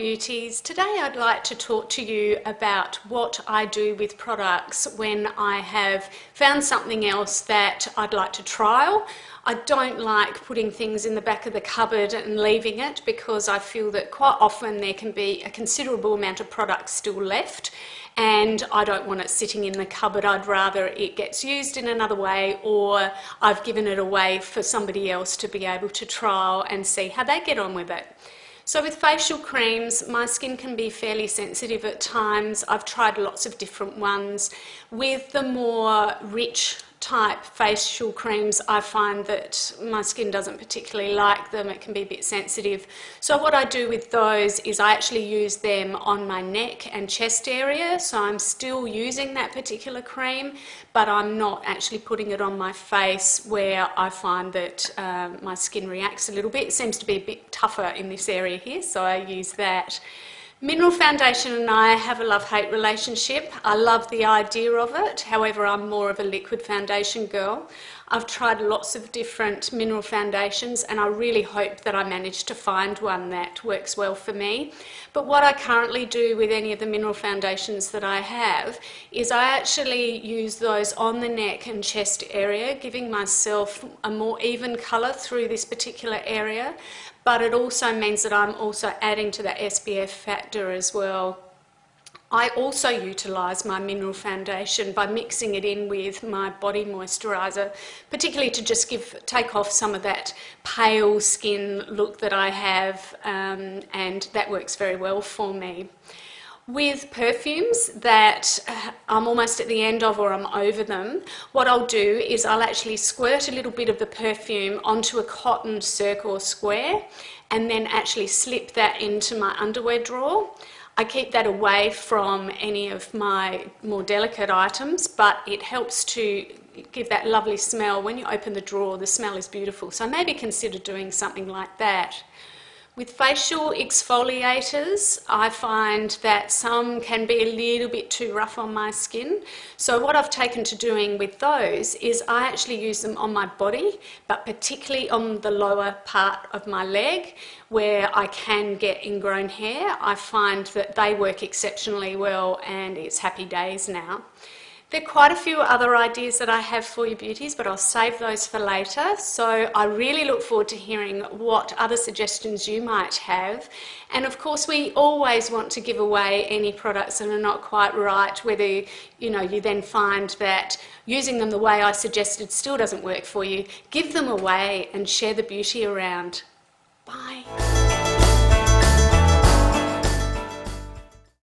beauties. Today I'd like to talk to you about what I do with products when I have found something else that I'd like to trial. I don't like putting things in the back of the cupboard and leaving it because I feel that quite often there can be a considerable amount of product still left and I don't want it sitting in the cupboard. I'd rather it gets used in another way, or I've given it away for somebody else to be able to trial and see how they get on with it. So with facial creams, my skin can be fairly sensitive at times. I've tried lots of different ones. With the more rich type facial creams, I find that my skin doesn't particularly like them. It can be a bit sensitive. So what I do with those is I actually use them on my neck and chest area. So I'm still using that particular cream, but I'm not actually putting it on my face where I find that my skin reacts a little bit. It seems to be a bit tougher in this area here, so I use that. Mineral foundation and I have a love-hate relationship. I love the idea of it, however I'm more of a liquid foundation girl. I've tried lots of different mineral foundations and I really hope that I manage to find one that works well for me. But what I currently do with any of the mineral foundations that I have is I actually use those on the neck and chest area, giving myself a more even colour through this particular area. But it also means that I'm also adding to that SPF factor as well. I also utilise my mineral foundation by mixing it in with my body moisturiser, particularly to just take off some of that pale skin look that I have, and that works very well for me. With perfumes that I'm almost at the end of or I'm over them, what I'll do is I'll actually squirt a little bit of the perfume onto a cotton circle or square and then actually slip that into my underwear drawer. I keep that away from any of my more delicate items, but it helps to give that lovely smell. When you open the drawer, the smell is beautiful. So maybe consider doing something like that. With facial exfoliators, I find that some can be a little bit too rough on my skin. So what I've taken to doing with those is I actually use them on my body, but particularly on the lower part of my leg where I can get ingrown hair. I find that they work exceptionally well and it's happy days now. There are quite a few other ideas that I have for you beauties, but I'll save those for later. So I really look forward to hearing what other suggestions you might have. And of course, we always want to give away any products that are not quite right, whether you then find that using them the way I suggested still doesn't work for you. Give them away and share the beauty around. Bye.